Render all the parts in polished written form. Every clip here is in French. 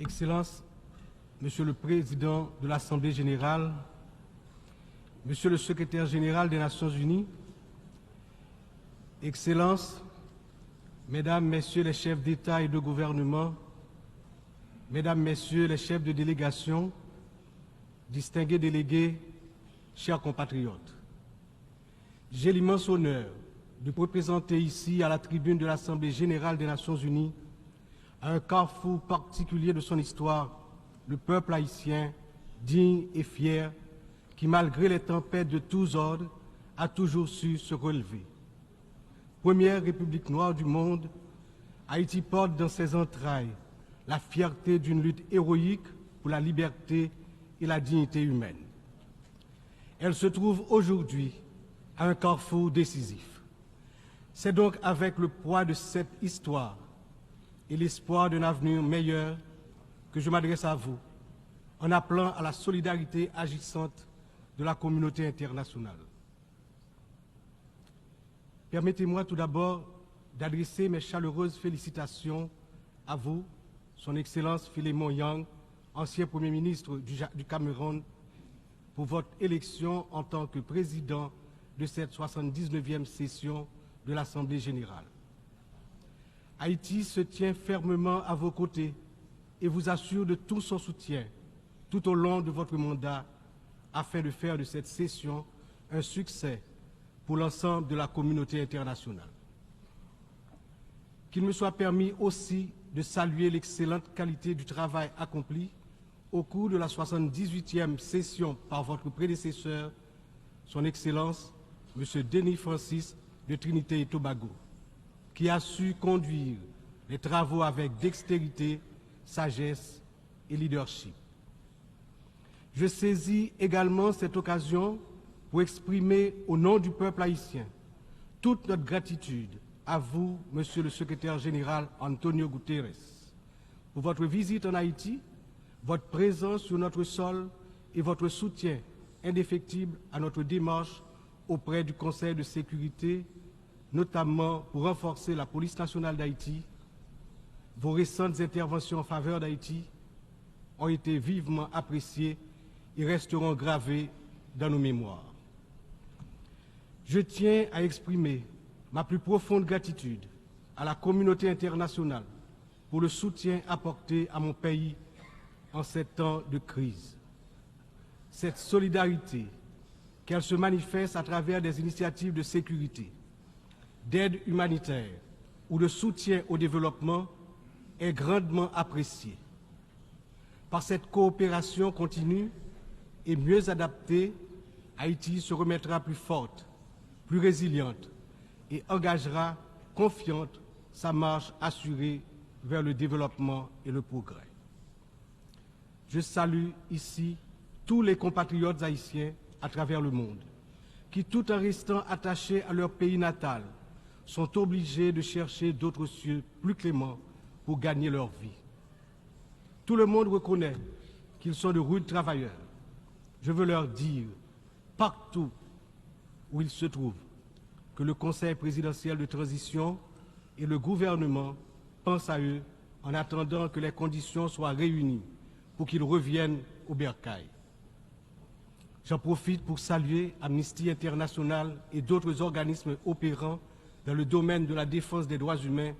Excellences, Monsieur le Président de l'Assemblée générale, Monsieur le Secrétaire général des Nations unies, Excellences, Mesdames, Messieurs les chefs d'État et de gouvernement, Mesdames, Messieurs les chefs de délégation, distingués délégués, chers compatriotes, j'ai l'immense honneur de représenter ici, à la tribune de l'Assemblée générale des Nations unies, à un carrefour particulier de son histoire, le peuple haïtien, digne et fier, qui, malgré les tempêtes de tous ordres, a toujours su se relever. Première république noire du monde, Haïti porte dans ses entrailles la fierté d'une lutte héroïque pour la liberté et la dignité humaine. Elle se trouve aujourd'hui à un carrefour décisif. C'est donc avec le poids de cette histoire et l'espoir d'un avenir meilleur que je m'adresse à vous en appelant à la solidarité agissante de la communauté internationale. Permettez-moi tout d'abord d'adresser mes chaleureuses félicitations à vous, Son Excellence Philémon Yang, ancien Premier ministre du Cameroun, pour votre élection en tant que président de cette 79e session de l'Assemblée générale. Haïti se tient fermement à vos côtés et vous assure de tout son soutien tout au long de votre mandat afin de faire de cette session un succès pour l'ensemble de la communauté internationale. Qu'il me soit permis aussi de saluer l'excellente qualité du travail accompli au cours de la 78e session par votre prédécesseur, Son Excellence, M. Denis Francis de Trinité et Tobago, qui a su conduire les travaux avec dextérité, sagesse et leadership. Je saisis également cette occasion pour exprimer au nom du peuple haïtien toute notre gratitude à vous, Monsieur le Secrétaire général Antonio Guterres, pour votre visite en Haïti, votre présence sur notre sol et votre soutien indéfectible à notre démarche auprès du Conseil de sécurité, notamment pour renforcer la police nationale d'Haïti. Vos récentes interventions en faveur d'Haïti ont été vivement appréciées et resteront gravées dans nos mémoires. Je tiens à exprimer ma plus profonde gratitude à la communauté internationale pour le soutien apporté à mon pays en ces temps de crise. Cette solidarité, qu'elle se manifeste à travers des initiatives de sécurité, d'aide humanitaire ou de soutien au développement, est grandement appréciée. Par cette coopération continue et mieux adaptée, Haïti se remettra plus forte, plus résiliente et engagera confiante sa marche assurée vers le développement et le progrès. Je salue ici tous les compatriotes haïtiens à travers le monde, qui, tout en restant attachés à leur pays natal, sont obligés de chercher d'autres cieux plus cléments pour gagner leur vie. Tout le monde reconnaît qu'ils sont de rudes travailleurs. Je veux leur dire, partout où ils se trouvent, que le Conseil présidentiel de transition et le gouvernement pensent à eux en attendant que les conditions soient réunies pour qu'ils reviennent au bercail. J'en profite pour saluer Amnesty International et d'autres organismes opérant dans le domaine de la défense des droits humains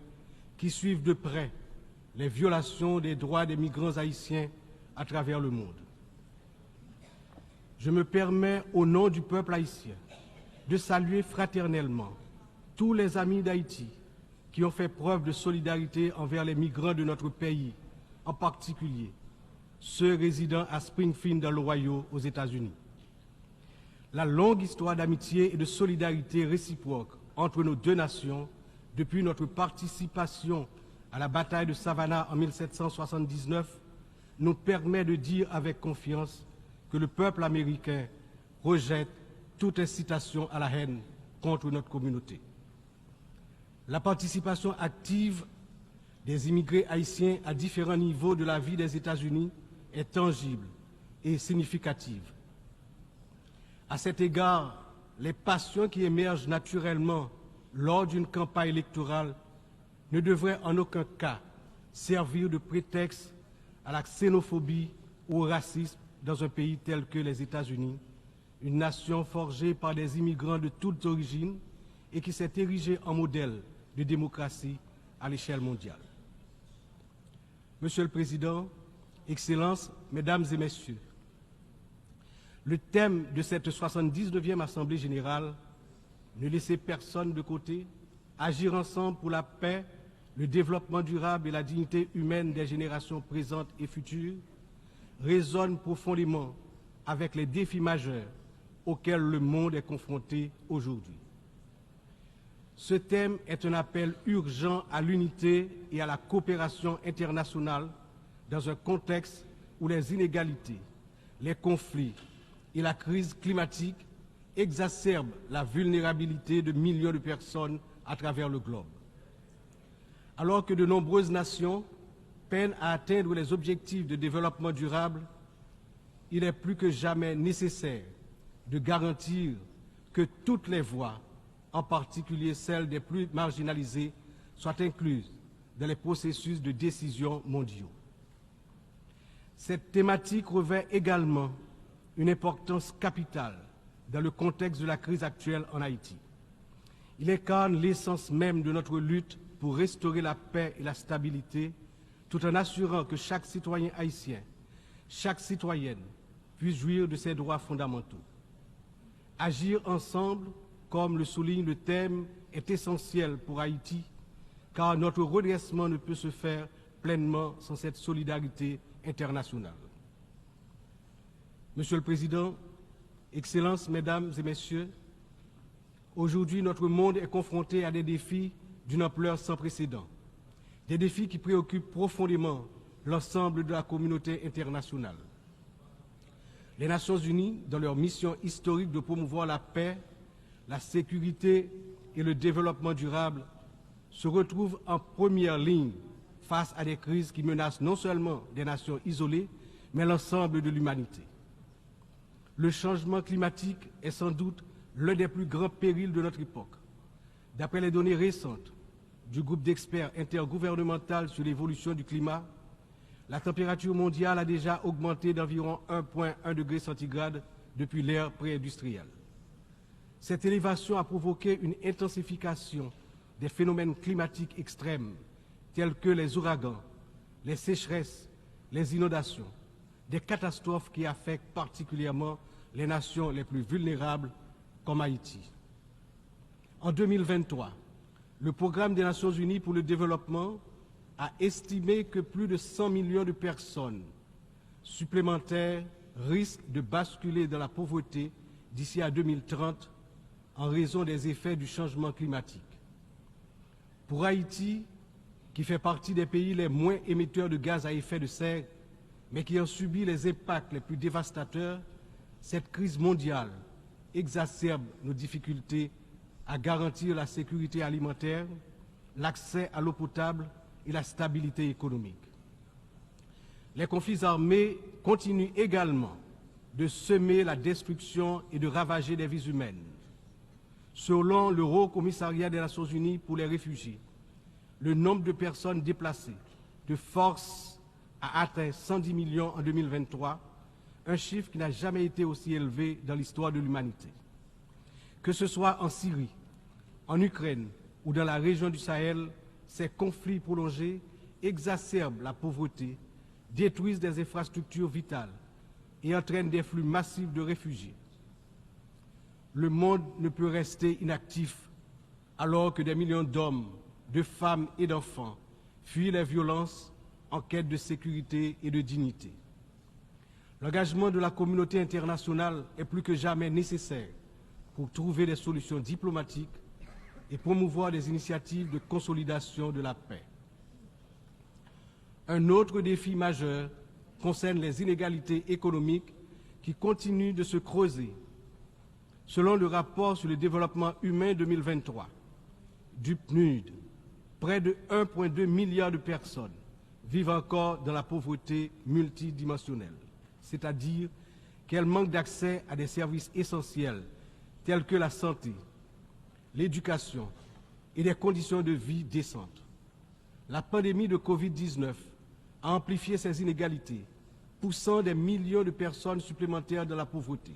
qui suivent de près les violations des droits des migrants haïtiens à travers le monde. Je me permets, au nom du peuple haïtien, de saluer fraternellement tous les amis d'Haïti qui ont fait preuve de solidarité envers les migrants de notre pays, en particulier ceux résidant à Springfield dans l'Ohio, aux États-Unis. La longue histoire d'amitié et de solidarité réciproque entre nos deux nations, depuis notre participation à la bataille de Savannah en 1779, nous permet de dire avec confiance que le peuple américain rejette toute incitation à la haine contre notre communauté. La participation active des immigrés haïtiens à différents niveaux de la vie des États-Unis est tangible et significative. À cet égard, les passions qui émergent naturellement lors d'une campagne électorale ne devraient en aucun cas servir de prétexte à la xénophobie ou au racisme dans un pays tel que les États-Unis, une nation forgée par des immigrants de toutes origines et qui s'est érigée en modèle de démocratie à l'échelle mondiale. Monsieur le Président, Excellences, Mesdames et Messieurs, le thème de cette 79e Assemblée générale, ne laisser personne de côté, agir ensemble pour la paix, le développement durable et la dignité humaine des générations présentes et futures, résonne profondément avec les défis majeurs auxquels le monde est confronté aujourd'hui. Ce thème est un appel urgent à l'unité et à la coopération internationale dans un contexte où les inégalités, les conflits et la crise climatique exacerbent la vulnérabilité de millions de personnes à travers le globe. Alors que de nombreuses nations peinent à atteindre les objectifs de développement durable, il est plus que jamais nécessaire de garantir que toutes les voix, en particulier celles des plus marginalisées, soient incluses dans les processus de décision mondiaux. Cette thématique revêt également une importance capitale dans le contexte de la crise actuelle en Haïti. Il incarne l'essence même de notre lutte pour restaurer la paix et la stabilité, tout en assurant que chaque citoyen haïtien, chaque citoyenne puisse jouir de ses droits fondamentaux. Agir ensemble, comme le souligne le thème, est essentiel pour Haïti, car notre redressement ne peut se faire pleinement sans cette solidarité internationale. Monsieur le Président, Excellences, Mesdames et Messieurs, aujourd'hui notre monde est confronté à des défis d'une ampleur sans précédent, des défis qui préoccupent profondément l'ensemble de la communauté internationale. Les Nations Unies, dans leur mission historique de promouvoir la paix, la sécurité et le développement durable, se retrouvent en première ligne face à des crises qui menacent non seulement des nations isolées, mais l'ensemble de l'humanité. Le changement climatique est sans doute l'un des plus grands périls de notre époque. D'après les données récentes du groupe d'experts intergouvernemental sur l'évolution du climat, la température mondiale a déjà augmenté d'environ 1,1 degré centigrade depuis l'ère pré-industrielle. Cette élévation a provoqué une intensification des phénomènes climatiques extrêmes tels que les ouragans, les sécheresses, les inondations, des catastrophes qui affectent particulièrement les nations les plus vulnérables comme Haïti. En 2023, le Programme des Nations Unies pour le développement a estimé que plus de 100 millions de personnes supplémentaires risquent de basculer dans la pauvreté d'ici à 2030 en raison des effets du changement climatique. Pour Haïti, qui fait partie des pays les moins émetteurs de gaz à effet de serre, mais qui ont subi les impacts les plus dévastateurs, cette crise mondiale exacerbe nos difficultés à garantir la sécurité alimentaire, l'accès à l'eau potable et la stabilité économique. Les conflits armés continuent également de semer la destruction et de ravager des vies humaines. Selon le Haut Commissariat des Nations Unies pour les réfugiés, le nombre de personnes déplacées de force a atteint 110 millions en 2023, un chiffre qui n'a jamais été aussi élevé dans l'histoire de l'humanité. Que ce soit en Syrie, en Ukraine ou dans la région du Sahel, ces conflits prolongés exacerbent la pauvreté, détruisent des infrastructures vitales et entraînent des flux massifs de réfugiés. Le monde ne peut rester inactif alors que des millions d'hommes, de femmes et d'enfants fuient les violences en quête de sécurité et de dignité. L'engagement de la communauté internationale est plus que jamais nécessaire pour trouver des solutions diplomatiques et promouvoir des initiatives de consolidation de la paix. Un autre défi majeur concerne les inégalités économiques qui continuent de se creuser. Selon le rapport sur le développement humain 2023 du PNUD, près de 1,2 milliard de personnes vivent encore dans la pauvreté multidimensionnelle, c'est-à-dire qu'elles manquent d'accès à des services essentiels tels que la santé, l'éducation et des conditions de vie décentes. La pandémie de Covid-19 a amplifié ces inégalités, poussant des millions de personnes supplémentaires dans la pauvreté.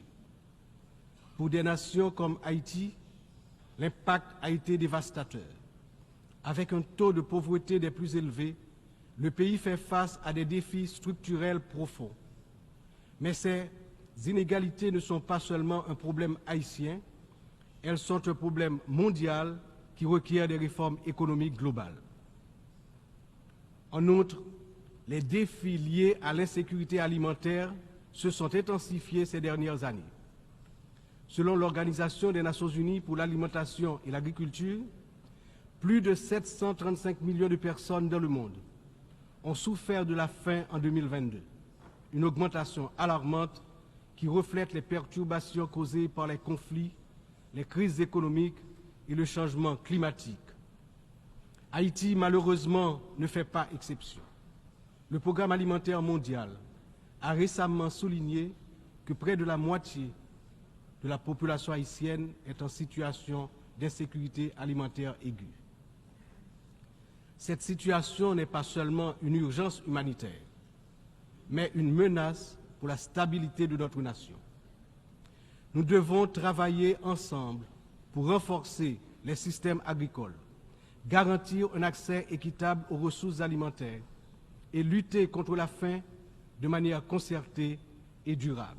Pour des nations comme Haïti, l'impact a été dévastateur. Avec un taux de pauvreté des plus élevés, le pays fait face à des défis structurels profonds. Mais ces inégalités ne sont pas seulement un problème haïtien, elles sont un problème mondial qui requiert des réformes économiques globales. En outre, les défis liés à l'insécurité alimentaire se sont intensifiés ces dernières années. Selon l'Organisation des Nations Unies pour l'alimentation et l'agriculture, plus de 735 millions de personnes dans le monde ont souffert de la faim en 2022, une augmentation alarmante qui reflète les perturbations causées par les conflits, les crises économiques et le changement climatique. Haïti, malheureusement, ne fait pas exception. Le Programme alimentaire mondial a récemment souligné que près de la moitié de la population haïtienne est en situation d'insécurité alimentaire aiguë. Cette situation n'est pas seulement une urgence humanitaire, mais une menace pour la stabilité de notre nation. Nous devons travailler ensemble pour renforcer les systèmes agricoles, garantir un accès équitable aux ressources alimentaires et lutter contre la faim de manière concertée et durable.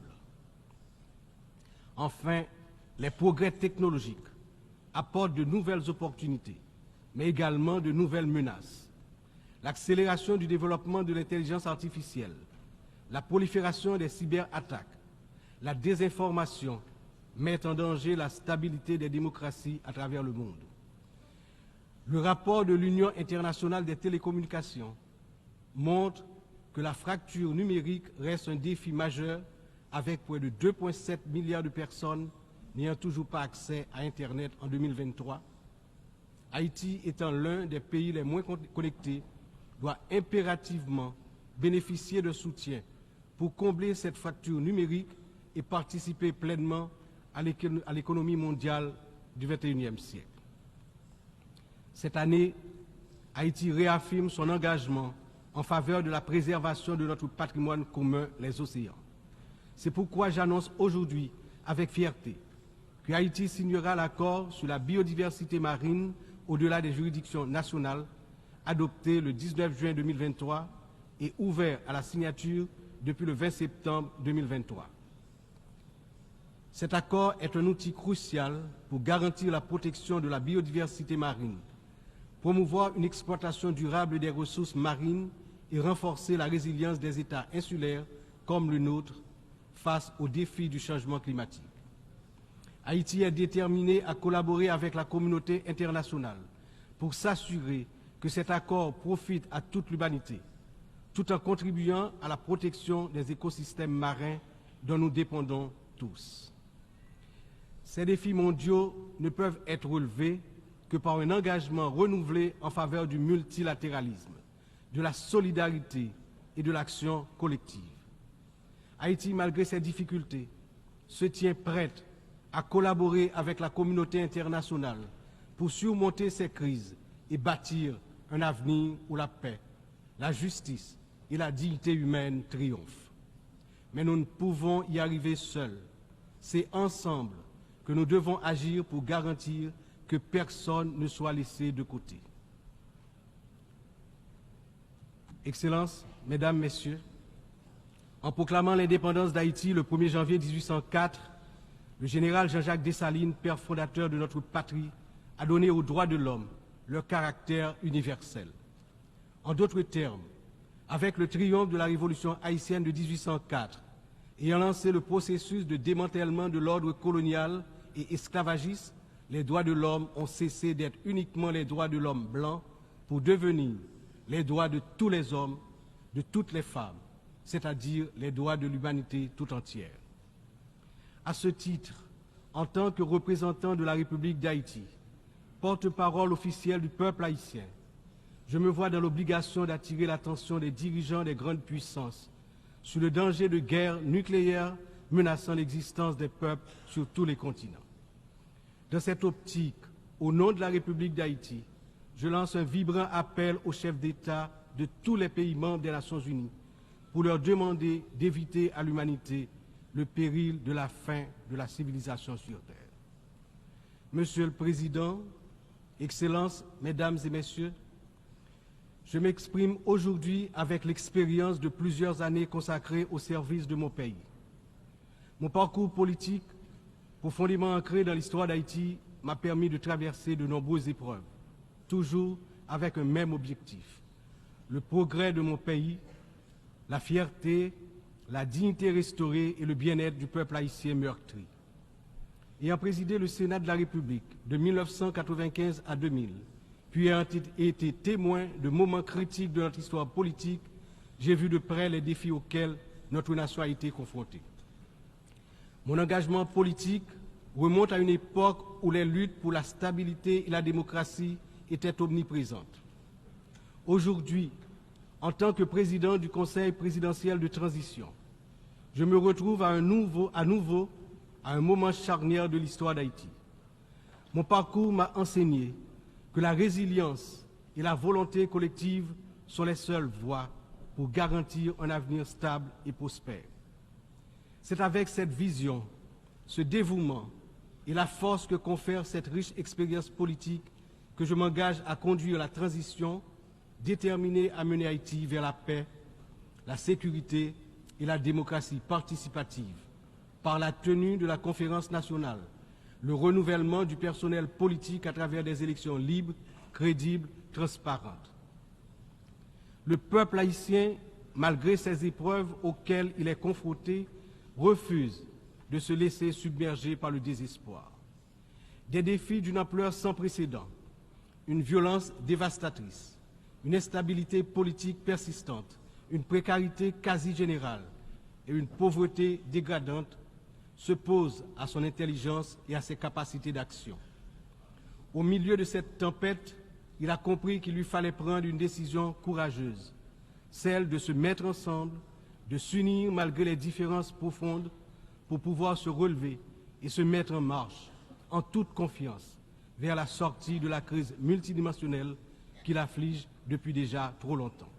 Enfin, les progrès technologiques apportent de nouvelles opportunités, mais également de nouvelles menaces. L'accélération du développement de l'intelligence artificielle, la prolifération des cyberattaques, la désinformation mettent en danger la stabilité des démocraties à travers le monde. Le rapport de l'Union internationale des télécommunications montre que la fracture numérique reste un défi majeur avec près de 2,7 milliards de personnes n'ayant toujours pas accès à Internet en 2023. Haïti étant l'un des pays les moins connectés, doit impérativement bénéficier de soutien pour combler cette fracture numérique et participer pleinement à l'économie mondiale du XXIe siècle. Cette année, Haïti réaffirme son engagement en faveur de la préservation de notre patrimoine commun, les océans. C'est pourquoi j'annonce aujourd'hui avec fierté que Haïti signera l'accord sur la biodiversité marine au-delà des juridictions nationales, adopté le 19 juin 2023 et ouvert à la signature depuis le 20 septembre 2023. Cet accord est un outil crucial pour garantir la protection de la biodiversité marine, promouvoir une exploitation durable des ressources marines et renforcer la résilience des États insulaires comme le nôtre face aux défis du changement climatique. Haïti est déterminé à collaborer avec la communauté internationale pour s'assurer que cet accord profite à toute l'humanité, tout en contribuant à la protection des écosystèmes marins dont nous dépendons tous. Ces défis mondiaux ne peuvent être relevés que par un engagement renouvelé en faveur du multilatéralisme, de la solidarité et de l'action collective. Haïti, malgré ses difficultés, se tient prête à collaborer avec la communauté internationale pour surmonter ces crises et bâtir un avenir où la paix, la justice et la dignité humaine triomphent. Mais nous ne pouvons y arriver seuls. C'est ensemble que nous devons agir pour garantir que personne ne soit laissé de côté. Excellences, Mesdames, Messieurs, en proclamant l'indépendance d'Haïti le 1er janvier 1804, le général Jean-Jacques Dessalines, père fondateur de notre patrie, a donné aux droits de l'homme leur caractère universel. En d'autres termes, avec le triomphe de la révolution haïtienne de 1804, ayant lancé le processus de démantèlement de l'ordre colonial et esclavagiste, les droits de l'homme ont cessé d'être uniquement les droits de l'homme blanc pour devenir les droits de tous les hommes, de toutes les femmes, c'est-à-dire les droits de l'humanité tout entière. À ce titre, en tant que représentant de la République d'Haïti, porte-parole officiel du peuple haïtien, je me vois dans l'obligation d'attirer l'attention des dirigeants des grandes puissances sur le danger de guerre nucléaire menaçant l'existence des peuples sur tous les continents. Dans cette optique, au nom de la République d'Haïti, je lance un vibrant appel aux chefs d'État de tous les pays membres des Nations Unies pour leur demander d'éviter à l'humanité le péril de la fin de la civilisation sur Terre. Monsieur le Président, Excellences, Mesdames et Messieurs, je m'exprime aujourd'hui avec l'expérience de plusieurs années consacrées au service de mon pays. Mon parcours politique, profondément ancré dans l'histoire d'Haïti, m'a permis de traverser de nombreuses épreuves, toujours avec un même objectif, le progrès de mon pays, la fierté, la dignité restaurée et le bien-être du peuple haïtien meurtri. Ayant présidé le Sénat de la République de 1995 à 2000, puis ayant été témoin de moments critiques de notre histoire politique, j'ai vu de près les défis auxquels notre nation a été confrontée. Mon engagement politique remonte à une époque où les luttes pour la stabilité et la démocratie étaient omniprésentes. Aujourd'hui, en tant que président du Conseil présidentiel de transition, je me retrouve à nouveau à un moment charnière de l'histoire d'Haïti. Mon parcours m'a enseigné que la résilience et la volonté collective sont les seules voies pour garantir un avenir stable et prospère. C'est avec cette vision, ce dévouement et la force que confère cette riche expérience politique que je m'engage à conduire la transition déterminée à mener Haïti vers la paix, la sécurité et la démocratie participative par la tenue de la conférence nationale, le renouvellement du personnel politique à travers des élections libres, crédibles, transparentes. Le peuple haïtien, malgré ces épreuves auxquelles il est confronté, refuse de se laisser submerger par le désespoir. Des défis d'une ampleur sans précédent, une violence dévastatrice, une instabilité politique persistante, une précarité quasi générale et une pauvreté dégradante se posent à son intelligence et à ses capacités d'action. Au milieu de cette tempête, il a compris qu'il lui fallait prendre une décision courageuse, celle de se mettre ensemble, de s'unir malgré les différences profondes pour pouvoir se relever et se mettre en marche, en toute confiance, vers la sortie de la crise multidimensionnelle qui l'afflige depuis déjà trop longtemps.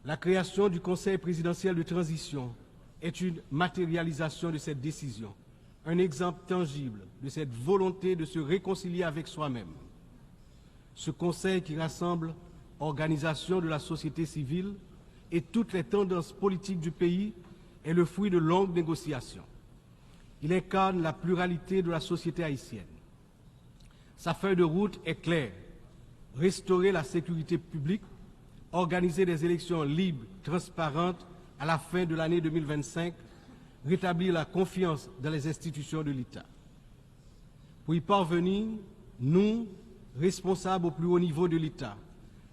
La création du Conseil présidentiel de transition est une matérialisation de cette décision, un exemple tangible de cette volonté de se réconcilier avec soi-même. Ce Conseil qui rassemble organisations de la société civile et toutes les tendances politiques du pays est le fruit de longues négociations. Il incarne la pluralité de la société haïtienne. Sa feuille de route est claire: restaurer la sécurité publique, organiser des élections libres, transparentes à la fin de l'année 2025, rétablir la confiance dans les institutions de l'État. Pour y parvenir, nous, responsables au plus haut niveau de l'État,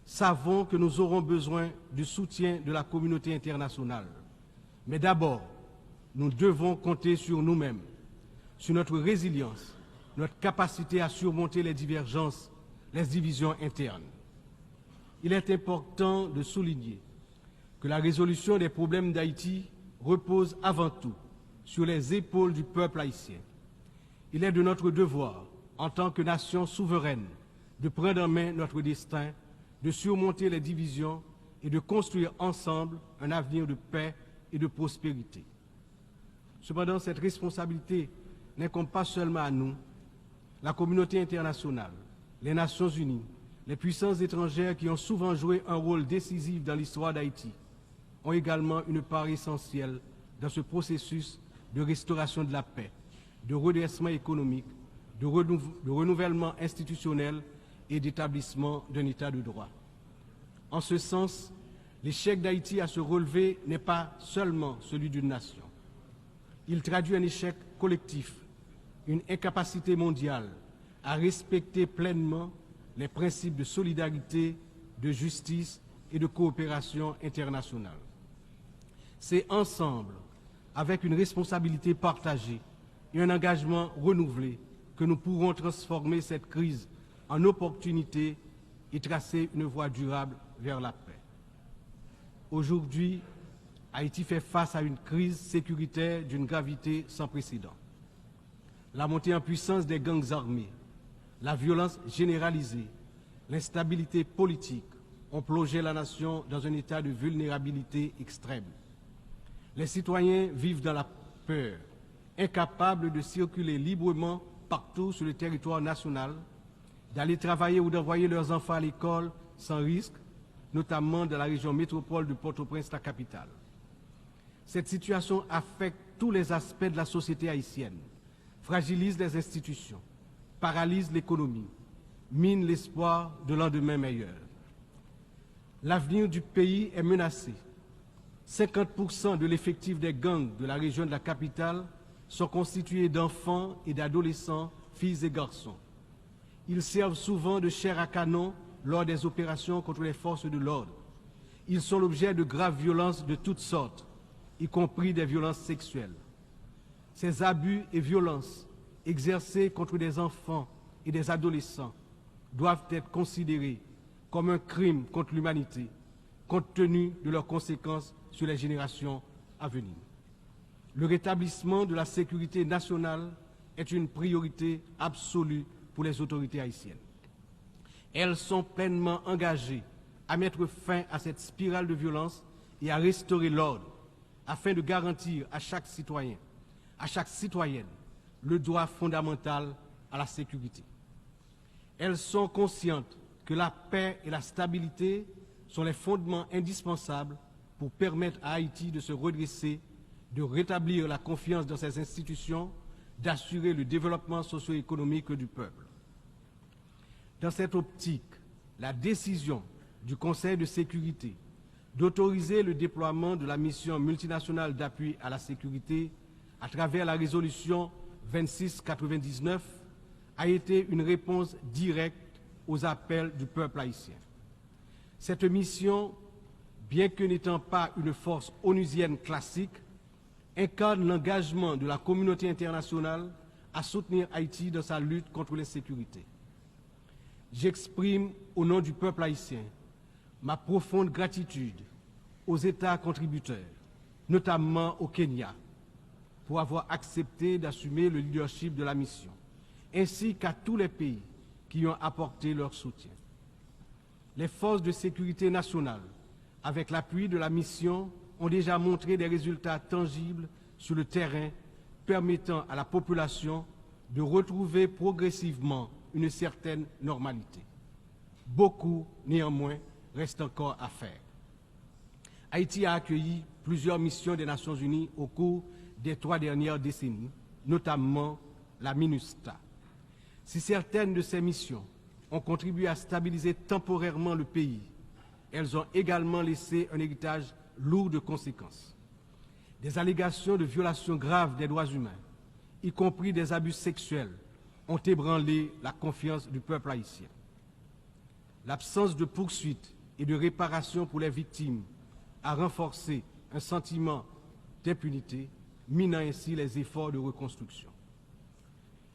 savons que nous aurons besoin du soutien de la communauté internationale. Mais d'abord, nous devons compter sur nous-mêmes, sur notre résilience, notre capacité à surmonter les divergences, les divisions internes. Il est important de souligner que la résolution des problèmes d'Haïti repose avant tout sur les épaules du peuple haïtien. Il est de notre devoir, en tant que nation souveraine, de prendre en main notre destin, de surmonter les divisions et de construire ensemble un avenir de paix et de prospérité. Cependant, cette responsabilité n'incombe pas seulement à nous. La communauté internationale, les Nations Unies, les puissances étrangères qui ont souvent joué un rôle décisif dans l'histoire d'Haïti ont également une part essentielle dans ce processus de restauration de la paix, de redressement économique, de renouvellement institutionnel et d'établissement d'un État de droit. En ce sens, l'échec d'Haïti à se relever n'est pas seulement celui d'une nation. Il traduit un échec collectif, une incapacité mondiale à respecter pleinement les principes de solidarité, de justice et de coopération internationale. C'est ensemble, avec une responsabilité partagée et un engagement renouvelé, que nous pourrons transformer cette crise en opportunité et tracer une voie durable vers la paix. Aujourd'hui, Haïti fait face à une crise sécuritaire d'une gravité sans précédent. La montée en puissance des gangs armés, la violence généralisée, l'instabilité politique ont plongé la nation dans un état de vulnérabilité extrême. Les citoyens vivent dans la peur, incapables de circuler librement partout sur le territoire national, d'aller travailler ou d'envoyer leurs enfants à l'école sans risque, notamment dans la région métropole de Port-au-Prince, la capitale. Cette situation affecte tous les aspects de la société haïtienne, fragilise les institutions, paralyse l'économie, mine l'espoir de lendemain meilleur. L'avenir du pays est menacé. 50% de l'effectif des gangs de la région de la capitale sont constitués d'enfants et d'adolescents, filles et garçons. Ils servent souvent de chair à canon lors des opérations contre les forces de l'ordre. Ils sont l'objet de graves violences de toutes sortes, y compris des violences sexuelles. Ces abus et violences exercés contre des enfants et des adolescents doivent être considérés comme un crime contre l'humanité, compte tenu de leurs conséquences sur les générations à venir. Le rétablissement de la sécurité nationale est une priorité absolue pour les autorités haïtiennes. Elles sont pleinement engagées à mettre fin à cette spirale de violence et à restaurer l'ordre afin de garantir à chaque citoyen, à chaque citoyenne, le droit fondamental à la sécurité. Elles sont conscientes que la paix et la stabilité sont les fondements indispensables pour permettre à Haïti de se redresser, de rétablir la confiance dans ses institutions, d'assurer le développement socio-économique du peuple. Dans cette optique, la décision du Conseil de sécurité d'autoriser le déploiement de la mission multinationale d'appui à la sécurité à travers la résolution 2699 a été une réponse directe aux appels du peuple haïtien. Cette mission, bien que n'étant pas une force onusienne classique, incarne l'engagement de la communauté internationale à soutenir Haïti dans sa lutte contre l'insécurité. J'exprime au nom du peuple haïtien ma profonde gratitude aux États contributeurs, notamment au Kenya, pour avoir accepté d'assumer le leadership de la mission, ainsi qu'à tous les pays qui ont apporté leur soutien. Les forces de sécurité nationale, avec l'appui de la mission, ont déjà montré des résultats tangibles sur le terrain permettant à la population de retrouver progressivement une certaine normalité. Beaucoup, néanmoins, reste encore à faire. Haïti a accueilli plusieurs missions des Nations Unies au cours des 3 dernières décennies, notamment la MINUSTA. Si certaines de ces missions ont contribué à stabiliser temporairement le pays, elles ont également laissé un héritage lourd de conséquences. Des allégations de violations graves des droits humains, y compris des abus sexuels, ont ébranlé la confiance du peuple haïtien. L'absence de poursuites et de réparation pour les victimes a renforcé un sentiment d'impunité, minant ainsi les efforts de reconstruction.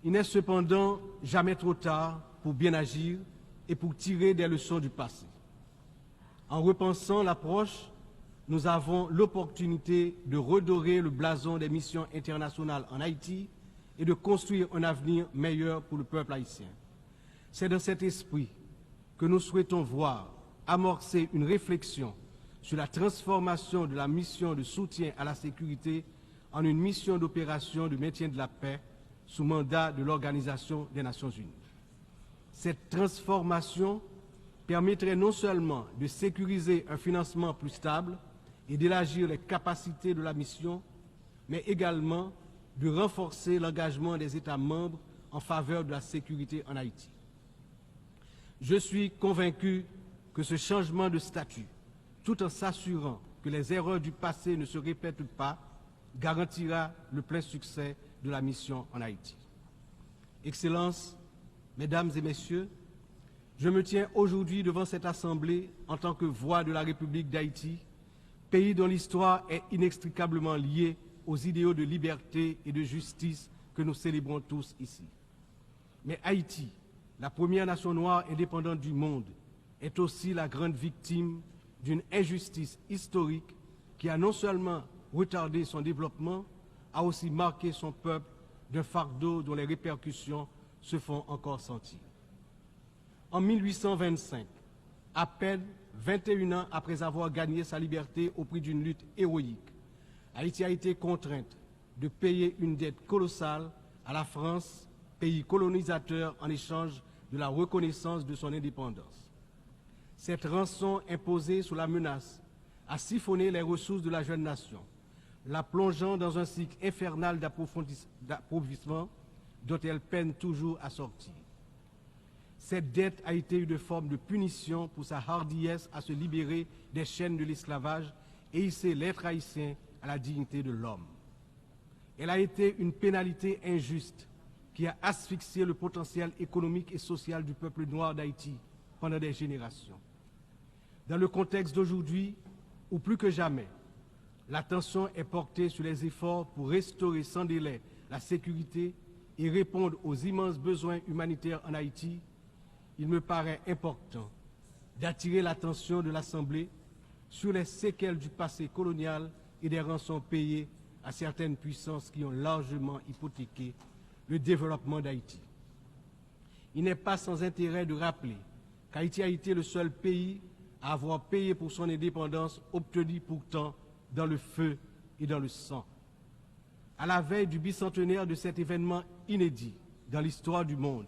Il n'est cependant jamais trop tard pour bien agir et pour tirer des leçons du passé. En repensant l'approche, nous avons l'opportunité de redorer le blason des missions internationales en Haïti et de construire un avenir meilleur pour le peuple haïtien. C'est dans cet esprit que nous souhaitons voir amorcer une réflexion sur la transformation de la mission de soutien à la sécurité en une mission d'opération de maintien de la paix sous mandat de l'Organisation des Nations Unies. Cette transformation permettrait non seulement de sécuriser un financement plus stable et d'élargir les capacités de la mission, mais également de renforcer l'engagement des États membres en faveur de la sécurité en Haïti. Je suis convaincu que ce changement de statut, tout en s'assurant que les erreurs du passé ne se répètent pas, garantira le plein succès de la mission en Haïti. Excellences, Mesdames et Messieurs, je me tiens aujourd'hui devant cette Assemblée en tant que voix de la République d'Haïti, pays dont l'histoire est inextricablement liée aux idéaux de liberté et de justice que nous célébrons tous ici. Mais Haïti, la première nation noire indépendante du monde, est aussi la grande victime d'une injustice historique qui a non seulement retardé son développement, a aussi marqué son peuple d'un fardeau dont les répercussions se font encore sentir. En 1825, à peine 21 ans après avoir gagné sa liberté au prix d'une lutte héroïque, Haïti a été contrainte de payer une dette colossale à la France, pays colonisateur, en échange de la reconnaissance de son indépendance. Cette rançon imposée sous la menace a siphonné les ressources de la jeune nation, la plongeant dans un cycle infernal d'appauvrissement dont elle peine toujours à sortir. Cette dette a été une forme de punition pour sa hardiesse à se libérer des chaînes de l'esclavage et hisser l'être haïtien à la dignité de l'homme. Elle a été une pénalité injuste qui a asphyxié le potentiel économique et social du peuple noir d'Haïti pendant des générations. Dans le contexte d'aujourd'hui, où plus que jamais, l'attention est portée sur les efforts pour restaurer sans délai la sécurité et répondre aux immenses besoins humanitaires en Haïti, il me paraît important d'attirer l'attention de l'Assemblée sur les séquelles du passé colonial et des rançons payées à certaines puissances qui ont largement hypothéqué le développement d'Haïti. Il n'est pas sans intérêt de rappeler qu'Haïti a été le seul pays à avoir payé pour son indépendance, obtenue pourtant dans le feu et dans le sang. À la veille du bicentenaire de cet événement inédit dans l'histoire du monde,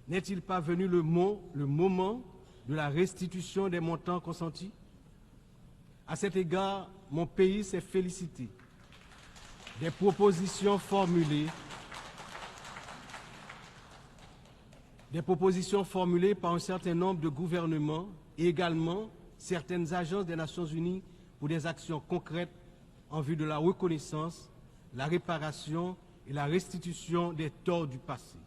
n'est-il pas venu le moment de la restitution des montants consentis? À cet égard, mon pays s'est félicité des propositions formulées par un certain nombre de gouvernements et également certaines agences des Nations Unies pour des actions concrètes en vue de la reconnaissance, la réparation et la restitution des torts du passé.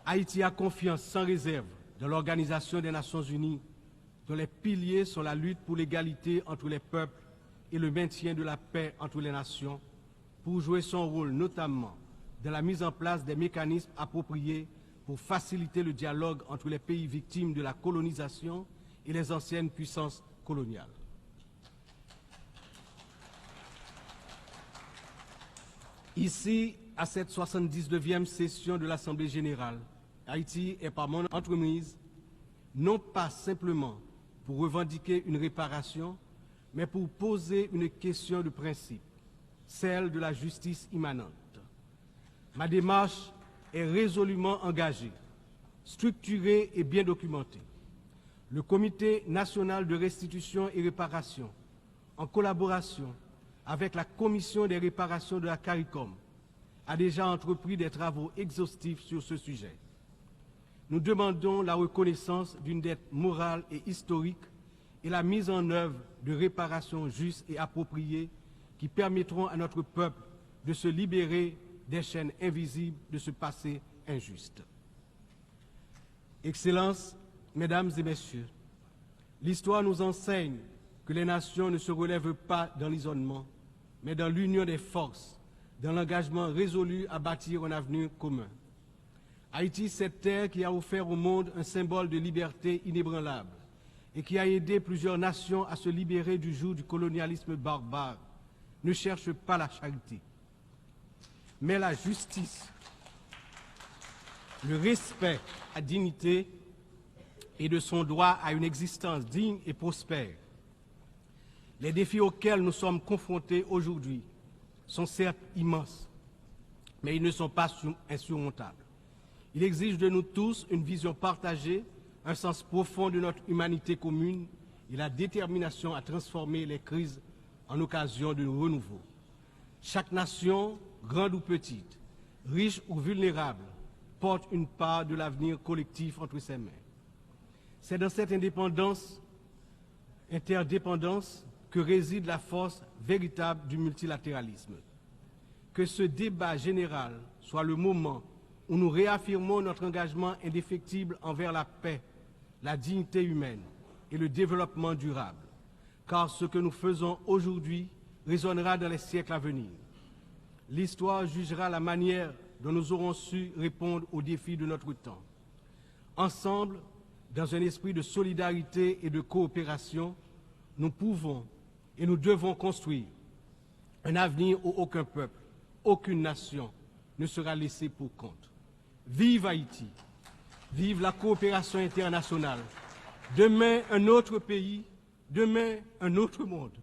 Haïti a confiance sans réserve dans l'Organisation des Nations Unies, dont les piliers sont la lutte pour l'égalité entre les peuples et le maintien de la paix entre les nations, pour jouer son rôle notamment dans la mise en place des mécanismes appropriés pour faciliter le dialogue entre les pays victimes de la colonisation et les anciennes puissances coloniales. Ici, à cette 79e session de l'Assemblée générale, Haïti est par mon entremise, non pas simplement pour revendiquer une réparation, mais pour poser une question de principe, celle de la justice immanente. Ma démarche est résolument engagée, structurée et bien documentée. Le Comité national de restitution et réparation, en collaboration avec la Commission des réparations de la CARICOM, a déjà entrepris des travaux exhaustifs sur ce sujet. Nous demandons la reconnaissance d'une dette morale et historique et la mise en œuvre de réparations justes et appropriées qui permettront à notre peuple de se libérer des chaînes invisibles de ce passé injuste. Excellences, Mesdames et Messieurs, l'histoire nous enseigne que les nations ne se relèvent pas dans l'isolement, mais dans l'union des forces, dans l'engagement résolu à bâtir un avenir commun. Haïti, cette terre qui a offert au monde un symbole de liberté inébranlable et qui a aidé plusieurs nations à se libérer du joug du colonialisme barbare, ne cherche pas la charité, mais la justice, le respect à la dignité et de son droit à une existence digne et prospère. Les défis auxquels nous sommes confrontés aujourd'hui sont certes immenses, mais ils ne sont pas insurmontables. Il exige de nous tous une vision partagée, un sens profond de notre humanité commune et la détermination à transformer les crises en occasion de renouveau. Chaque nation, grande ou petite, riche ou vulnérable, porte une part de l'avenir collectif entre ses mains. C'est dans cette interdépendance que réside la force véritable du multilatéralisme. Que ce débat général soit le moment où nous réaffirmons notre engagement indéfectible envers la paix, la dignité humaine et le développement durable, car ce que nous faisons aujourd'hui résonnera dans les siècles à venir. L'histoire jugera la manière dont nous aurons su répondre aux défis de notre temps. Ensemble, dans un esprit de solidarité et de coopération, nous pouvons et nous devons construire un avenir où aucun peuple, aucune nation ne sera laissé pour compte. Vive Haïti. Vive la coopération internationale. Demain, un autre pays. Demain, un autre monde.